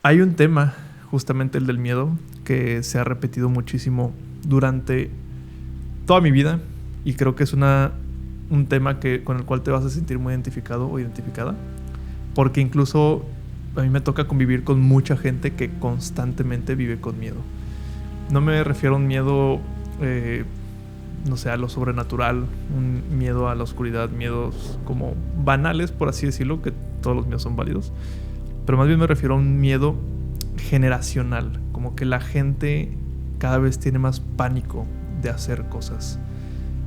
Hay un tema, justamente el del miedo, que se ha repetido muchísimo durante toda mi vida y creo que es un tema con el cual te vas a sentir muy identificado o identificada, porque incluso a mí me toca convivir con mucha gente que constantemente vive con miedo. No me refiero a un miedo, no sé, a lo sobrenatural, un miedo a la oscuridad, miedos como banales, por así decirlo, que todos los miedos son válidos, pero más bien me refiero a un miedo generacional, como que la gente cada vez tiene más pánico de hacer cosas,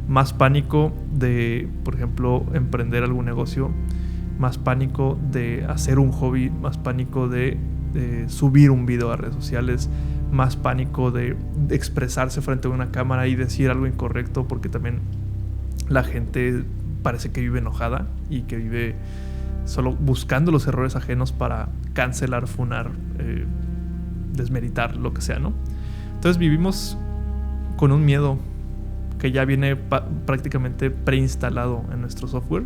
más pánico de, por ejemplo, emprender algún negocio, más pánico de hacer un hobby, más pánico de subir un video a redes sociales, más pánico de expresarse frente a una cámara y decir algo incorrecto, porque también la gente parece que vive enojada y que vive solo buscando los errores ajenos para cancelar, funar, desmeritar, lo que sea, ¿no? Entonces vivimos con un miedo que ya viene prácticamente preinstalado en nuestro software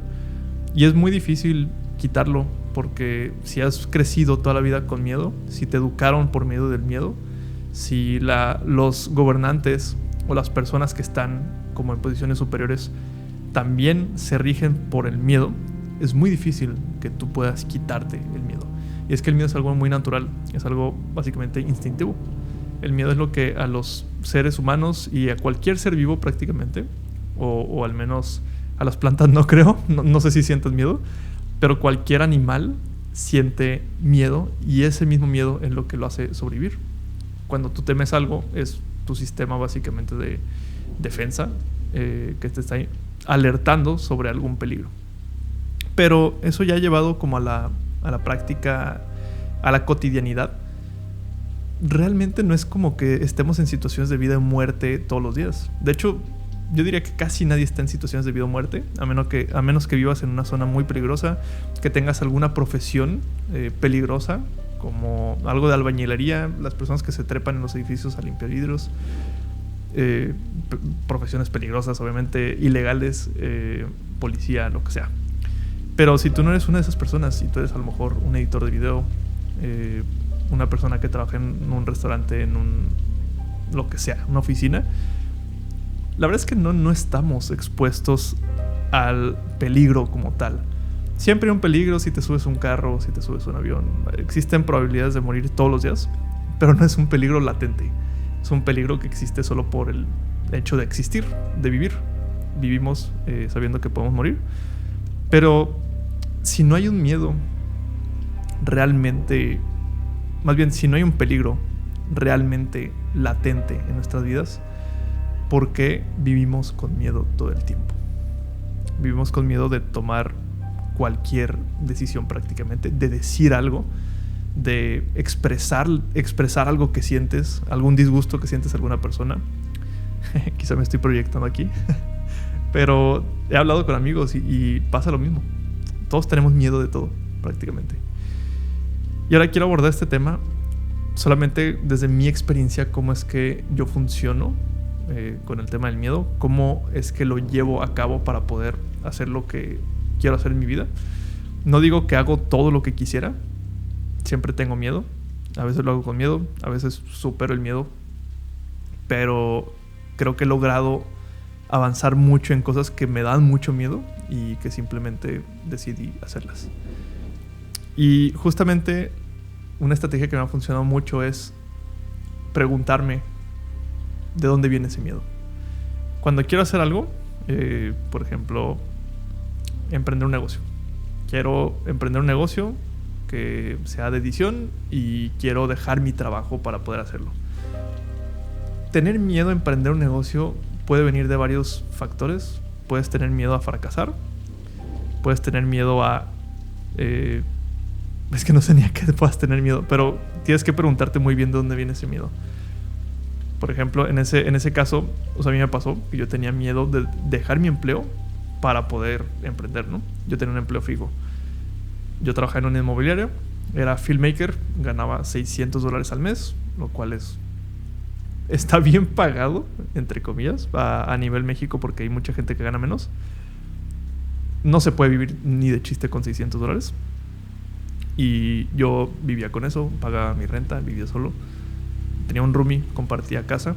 y es muy difícil quitarlo, porque si has crecido toda la vida con miedo, si te educaron por medio del miedo, si los gobernantes o las personas que están como en posiciones superiores también se rigen por el miedo, es muy difícil que tú puedas quitarte el miedo. Y es que el miedo es algo muy natural, es algo básicamente instintivo. El miedo es lo que a los seres humanos y a cualquier ser vivo prácticamente, o al menos a las plantas no creo, no sé si sientas miedo, pero cualquier animal siente miedo y ese mismo miedo es lo que lo hace sobrevivir. Cuando tú temes algo es tu sistema básicamente de defensa que te está alertando sobre algún peligro. Pero eso ya ha llevado como a la práctica, a la cotidianidad. Realmente no es como que estemos en situaciones de vida y muerte todos los días. De hecho, yo diría que casi nadie está en situaciones de vida o muerte, a menos que vivas en una zona muy peligrosa, que tengas alguna profesión peligrosa, como algo de albañilería, las personas que se trepan en los edificios a limpiar vidrios, profesiones peligrosas, obviamente, ilegales, policía, lo que sea. Pero si tú no eres una de esas personas, si tú eres a lo mejor un editor de video, una persona que trabaja en un restaurante, lo que sea, una oficina, la verdad es que no estamos expuestos al peligro como tal. Siempre hay un peligro si te subes a un carro, si te subes a un avión. Existen probabilidades de morir todos los días, pero no es un peligro latente. Es un peligro que existe solo por el hecho de existir, de vivir. Vivimos sabiendo que podemos morir. Pero si no hay un miedo realmente, más bien si no hay un peligro realmente latente en nuestras vidas, ¿por qué vivimos con miedo todo el tiempo? Vivimos con miedo de tomar cualquier decisión prácticamente, de decir algo, de expresar algo que sientes, algún disgusto que sientes a alguna persona. Quizá me estoy proyectando aquí. Pero he hablado con amigos y pasa lo mismo. Todos tenemos miedo de todo, prácticamente. Y ahora quiero abordar este tema solamente desde mi experiencia, cómo es que yo funciono con el tema del miedo, cómo es que lo llevo a cabo para poder hacer lo que quiero hacer en mi vida. No digo que hago todo lo que quisiera, siempre tengo miedo, a veces lo hago con miedo, a veces supero el miedo, pero creo que he logrado avanzar mucho en cosas que me dan mucho miedo y que simplemente decidí hacerlas. Y justamente una estrategia que me ha funcionado mucho es preguntarme de dónde viene ese miedo. Cuando quiero hacer algo, por ejemplo, emprender un negocio. Quiero emprender un negocio que sea de edición y quiero dejar mi trabajo para poder hacerlo. Tener miedo a emprender un negocio puede venir de varios factores. Puedes tener miedo a fracasar. Puedes tener miedo a... es que no sé ni a qué puedas tener miedo, pero tienes que preguntarte muy bien de dónde viene ese miedo. Por ejemplo, en ese caso, a mí me pasó que yo tenía miedo de dejar mi empleo para poder emprender, ¿no? Yo tenía un empleo fijo. Yo trabajaba en una inmobiliaria, era filmmaker, ganaba $600 al mes, lo cual está bien pagado, entre comillas, a nivel México, porque hay mucha gente que gana menos. No se puede vivir ni de chiste con $600. Y yo vivía con eso, pagaba mi renta, vivía solo. Tenía un roomie, compartía casa.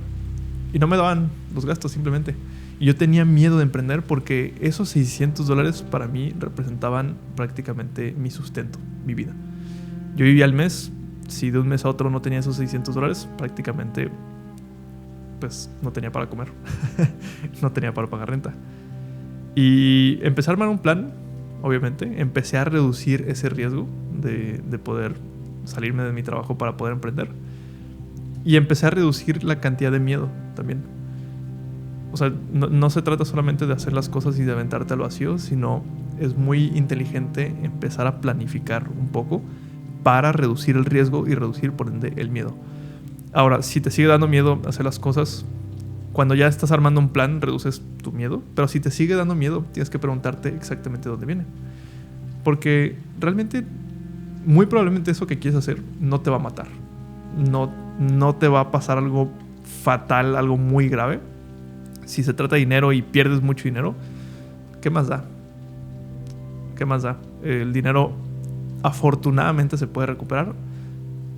Y no me daban los gastos simplemente. Y yo tenía miedo de emprender porque esos $600 para mí representaban prácticamente mi sustento, mi vida. Yo vivía al mes. Si de un mes a otro no tenía esos $600, prácticamente pues no tenía para comer. No tenía para pagar renta. Y empecé a armar un plan, obviamente. Empecé a reducir ese riesgo de poder salirme de mi trabajo para poder emprender. Y empecé a reducir la cantidad de miedo también. O sea, no se trata solamente de hacer las cosas y de aventarte al vacío, sino es muy inteligente empezar a planificar un poco para reducir el riesgo y reducir, por ende, el miedo. Ahora, si te sigue dando miedo hacer las cosas, cuando ya estás armando un plan, reduces tu miedo. Pero si te sigue dando miedo, tienes que preguntarte exactamente dónde viene. Porque realmente, muy probablemente eso que quieres hacer no te va a matar. No te va a pasar algo fatal, algo muy grave. Si se trata de dinero y pierdes mucho dinero, ¿qué más da? ¿Qué más da? El dinero afortunadamente se puede recuperar.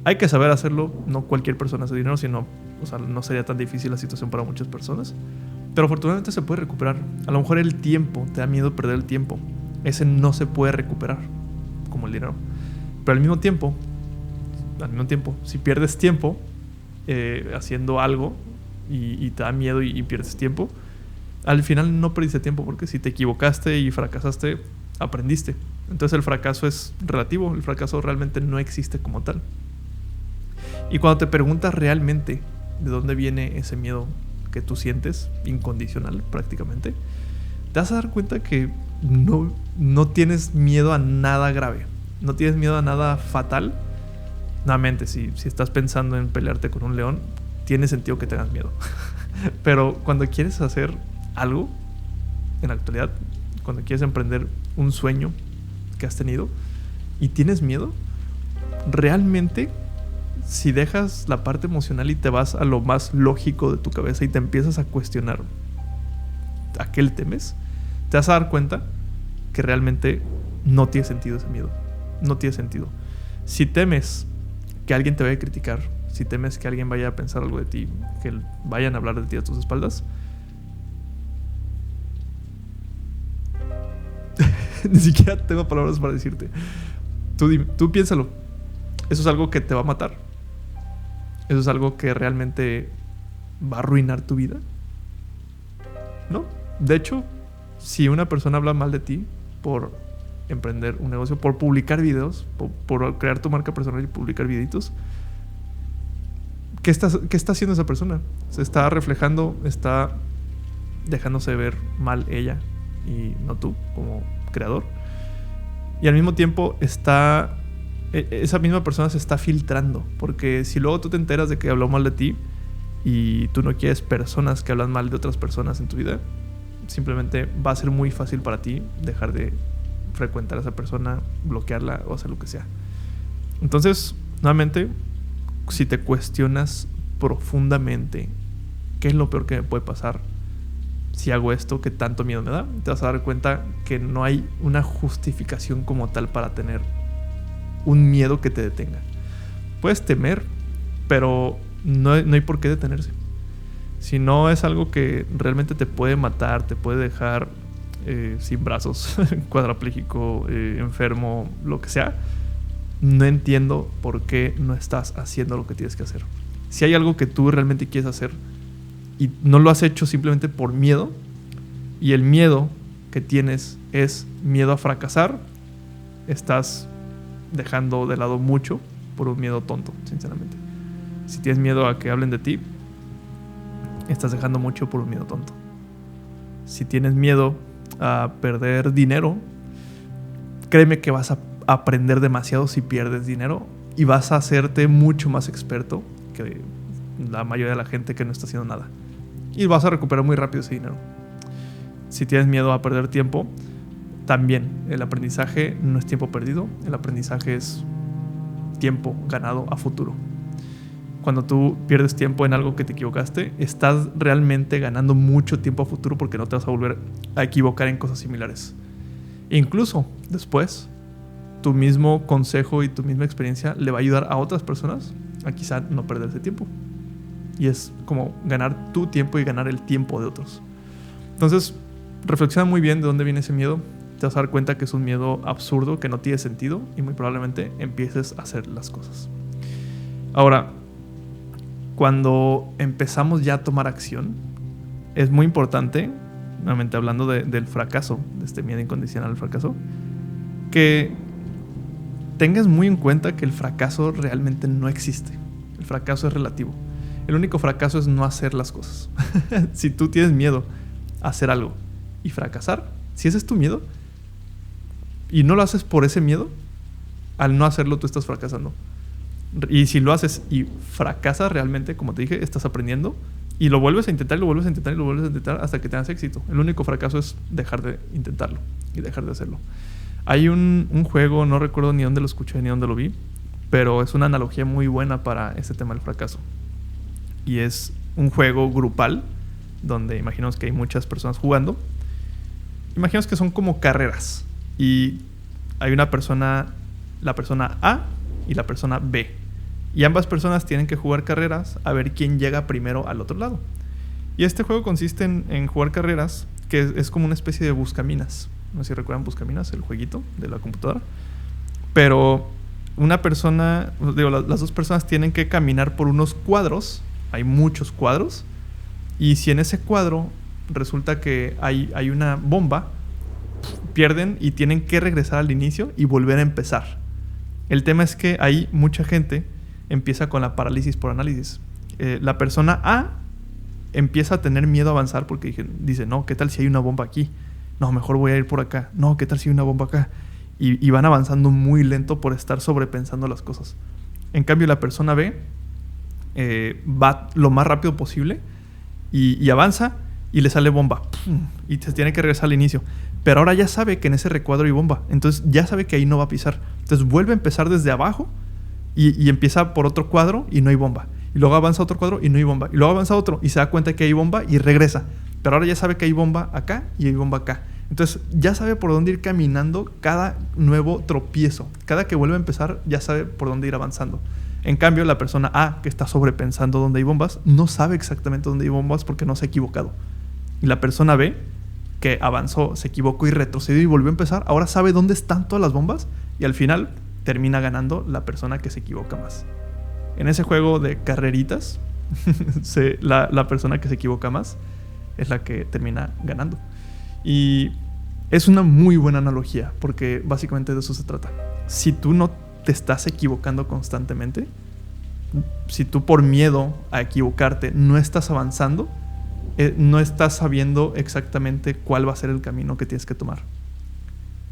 Hay que saber hacerlo. No cualquier persona hace dinero, sino, o sea, no sería tan difícil la situación para muchas personas. Pero afortunadamente se puede recuperar. A lo mejor el tiempo, te da miedo perder el tiempo. Ese no se puede recuperar como el dinero. Pero al mismo tiempo, si pierdes tiempo haciendo algo y te da miedo y pierdes tiempo, al final no perdiste tiempo, porque si te equivocaste y fracasaste, aprendiste. Entonces el fracaso es relativo, el fracaso realmente no existe como tal. Y cuando te preguntas realmente de dónde viene ese miedo que tú sientes, incondicional prácticamente, te vas a dar cuenta que no tienes miedo a nada grave, no tienes miedo a nada fatal. Nuevamente, si estás pensando en pelearte con un león, tiene sentido que tengas miedo. Pero cuando quieres hacer algo en la actualidad, cuando quieres emprender un sueño que has tenido y tienes miedo, realmente, si dejas la parte emocional y te vas a lo más lógico de tu cabeza y te empiezas a cuestionar a qué le temes, te vas a dar cuenta que realmente no tiene sentido ese miedo. No tiene sentido. Si temes que alguien te vaya a criticar, si temes que alguien vaya a pensar algo de ti, que vayan a hablar de ti a tus espaldas, ni siquiera tengo palabras para decirte. Tú piénsalo. Eso es algo que te va a matar. Eso es algo que realmente va a arruinar tu vida. ¿No? De hecho, si una persona habla mal de ti por emprender un negocio, por publicar videos, por crear tu marca personal y publicar videitos, ¿qué está haciendo esa persona? Se está reflejando, está dejándose ver mal ella y no tú como creador. Y al mismo tiempo esa misma persona se está filtrando, porque si luego tú te enteras de que habló mal de ti y tú no quieres personas que hablan mal de otras personas en tu vida, simplemente va a ser muy fácil para ti dejar de frecuentar a esa persona, bloquearla o hacer lo que sea. Entonces, nuevamente, si te cuestionas profundamente qué es lo peor que me puede pasar si hago esto, qué tanto miedo me da, te vas a dar cuenta que no hay una justificación como tal para tener un miedo que te detenga. Puedes temer, pero no hay por qué detenerse. Si no es algo que realmente te puede matar, te puede dejar sin brazos, cuadrapléjico, enfermo, lo que sea, no entiendo por qué no estás haciendo lo que tienes que hacer. Si hay algo que tú realmente quieres hacer y no lo has hecho simplemente por miedo, y el miedo que tienes es miedo a fracasar, estás dejando de lado mucho por un miedo tonto, sinceramente. Si tienes miedo a que hablen de ti, estás dejando mucho por un miedo tonto. Si tienes miedo a perder dinero, créeme que vas a aprender demasiado si pierdes dinero y vas a hacerte mucho más experto que la mayoría de la gente que no está haciendo nada. Y vas a recuperar muy rápido ese dinero. Si tienes miedo a perder tiempo, también el aprendizaje no es tiempo perdido, el aprendizaje es tiempo ganado a futuro. Cuando tú pierdes tiempo en algo que te equivocaste, estás realmente ganando mucho tiempo a futuro, porque no te vas a volver a equivocar en cosas similares. E incluso después, tu mismo consejo y tu misma experiencia le va a ayudar a otras personas a quizá no perderse tiempo. Y es como ganar tu tiempo y ganar el tiempo de otros. Entonces, reflexiona muy bien de dónde viene ese miedo. Te vas a dar cuenta que es un miedo absurdo, que no tiene sentido, y muy probablemente empieces a hacer las cosas. Ahora, cuando empezamos ya a tomar acción, es muy importante, nuevamente hablando del fracaso, de este miedo incondicional al fracaso, que tengas muy en cuenta que el fracaso realmente no existe. El fracaso es relativo. El único fracaso es no hacer las cosas. Si tú tienes miedo a hacer algo y fracasar, si ese es tu miedo y no lo haces por ese miedo, al no hacerlo tú estás fracasando. Y si lo haces y fracasas realmente, como te dije, estás aprendiendo y lo vuelves a intentar y lo vuelves a intentar y lo vuelves a intentar hasta que tengas éxito. El único fracaso es dejar de intentarlo y dejar de hacerlo. Hay un juego, no recuerdo ni dónde lo escuché ni dónde lo vi, pero es una analogía muy buena para este tema del fracaso. Y es un juego grupal donde imaginamos que hay muchas personas jugando. Imaginamos que son como carreras y hay una persona, la persona A y la persona B. Y ambas personas tienen que jugar carreras a ver quién llega primero al otro lado. Y este juego consiste en jugar carreras, que es como una especie de buscaminas. No sé si recuerdan Buscaminas, el jueguito de la computadora. Pero una persona, las dos personas tienen que caminar por unos cuadros. Hay muchos cuadros. Y si en ese cuadro resulta que hay una bomba, pierden y tienen que regresar al inicio y volver a empezar. El tema es que ahí mucha gente empieza con la parálisis por análisis. La persona A empieza a tener miedo a avanzar porque dice, no, ¿qué tal si hay una bomba aquí? No, mejor voy a ir por acá. No, ¿qué tal si hay una bomba acá? Y van avanzando muy lento por estar sobrepensando las cosas. En cambio, la persona B va lo más rápido posible y avanza y le sale bomba. Y se tiene que regresar al inicio. Pero ahora ya sabe que en ese recuadro hay bomba. Entonces ya sabe que ahí no va a pisar. Entonces vuelve a empezar desde abajo y empieza por otro cuadro y no hay bomba. Y luego avanza a otro cuadro y no hay bomba. Y luego avanza a otro y se da cuenta que hay bomba y regresa. Pero ahora ya sabe que hay bomba acá y hay bomba acá. Entonces ya sabe por dónde ir caminando cada nuevo tropiezo. Cada que vuelve a empezar ya sabe por dónde ir avanzando. En cambio, la persona A, que está sobrepensando dónde hay bombas, no sabe exactamente dónde hay bombas porque no se ha equivocado. Y la persona B, que avanzó, se equivocó y retrocedió y volvió a empezar, ahora sabe dónde están todas las bombas y al final termina ganando la persona que se equivoca más. En ese juego de carreritas, la persona que se equivoca más es la que termina ganando. Y es una muy buena analogía porque básicamente de eso se trata. Si tú no te estás equivocando constantemente, si tú por miedo a equivocarte no estás avanzando, no estás sabiendo exactamente cuál va a ser el camino que tienes que tomar.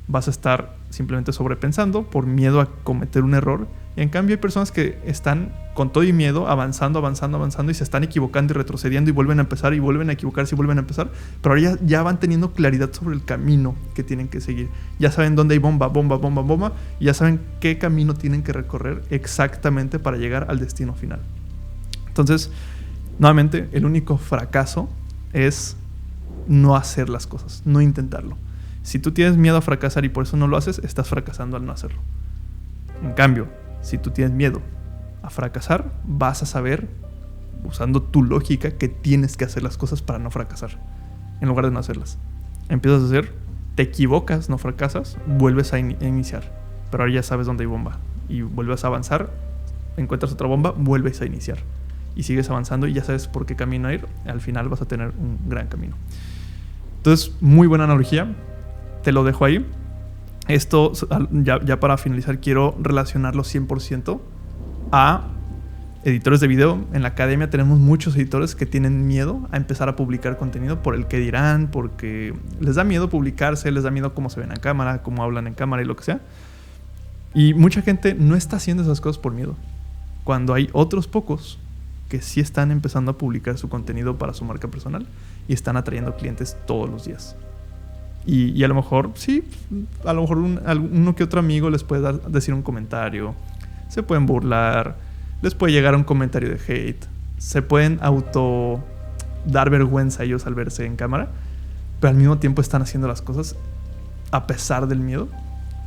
Vas a estar simplemente sobrepensando por miedo a cometer un error. Y en cambio hay personas que están con todo y miedo avanzando y se están equivocando y retrocediendo y vuelven a empezar y vuelven a equivocarse y vuelven a empezar. Pero ahora ya van teniendo claridad sobre el camino que tienen que seguir. Ya saben dónde hay bomba y ya saben qué camino tienen que recorrer exactamente para llegar al destino final. Entonces, nuevamente, el único fracaso es no hacer las cosas, no intentarlo. Si tú tienes miedo a fracasar y por eso no lo haces, estás fracasando al no hacerlo. En cambio, si tú tienes miedo a fracasar, vas a saber, usando tu lógica, que tienes que hacer las cosas para no fracasar, en lugar de no hacerlas. Empiezas a hacer, te equivocas, no fracasas, vuelves a iniciar. Pero ahora ya sabes dónde hay bomba. Y vuelves a avanzar, encuentras otra bomba, vuelves a iniciar. Y sigues avanzando y ya sabes por qué camino ir. Al final vas a tener un gran camino. Entonces, muy buena analogía. Te lo dejo ahí. Esto, ya para finalizar, quiero relacionarlo 100% a editores de video. En la academia tenemos muchos editores que tienen miedo a empezar a publicar contenido por el que dirán, porque les da miedo publicarse, les da miedo cómo se ven en cámara, cómo hablan en cámara y lo que sea. Y mucha gente no está haciendo esas cosas por miedo, cuando hay otros pocos que sí están empezando a publicar su contenido para su marca personal y están atrayendo clientes todos los días. Y a lo mejor, sí, a lo mejor uno que otro amigo les puede decir un comentario, se pueden burlar, les puede llegar un comentario de hate, se pueden dar vergüenza a ellos al verse en cámara, pero al mismo tiempo están haciendo las cosas a pesar del miedo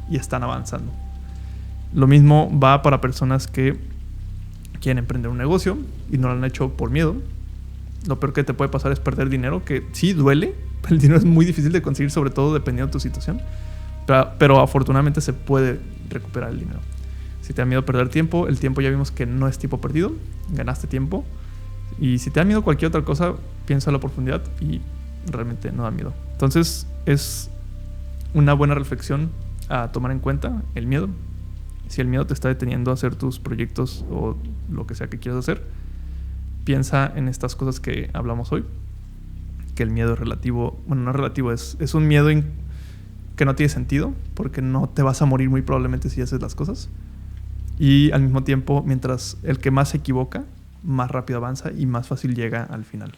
y están avanzando. Lo mismo va para personas que quieren emprender un negocio y no lo han hecho por miedo. Lo peor que te puede pasar es perder dinero, que sí duele. El dinero es muy difícil de conseguir, sobre todo dependiendo de tu situación. Pero afortunadamente se puede recuperar el dinero. Si te da miedo perder tiempo, el tiempo ya vimos que no es tiempo perdido. Ganaste tiempo. Y si te da miedo cualquier otra cosa, piensa a la profundidad y realmente no da miedo. Entonces es una buena reflexión a tomar en cuenta el miedo. Si el miedo te está deteniendo a hacer tus proyectos o lo que sea que quieras hacer, piensa en estas cosas que hablamos hoy. Que el miedo es relativo. Bueno, no es relativo, es un miedo que no tiene sentido, porque no te vas a morir muy probablemente si haces las cosas. Y al mismo tiempo, mientras el que más se equivoca, más rápido avanza y más fácil llega al final.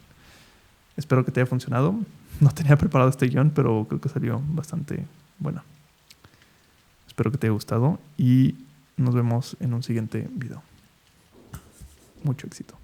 Espero que te haya funcionado. No tenía preparado este guión, pero creo que salió bastante bueno. Espero que te haya gustado y nos vemos en un siguiente video. Mucho éxito.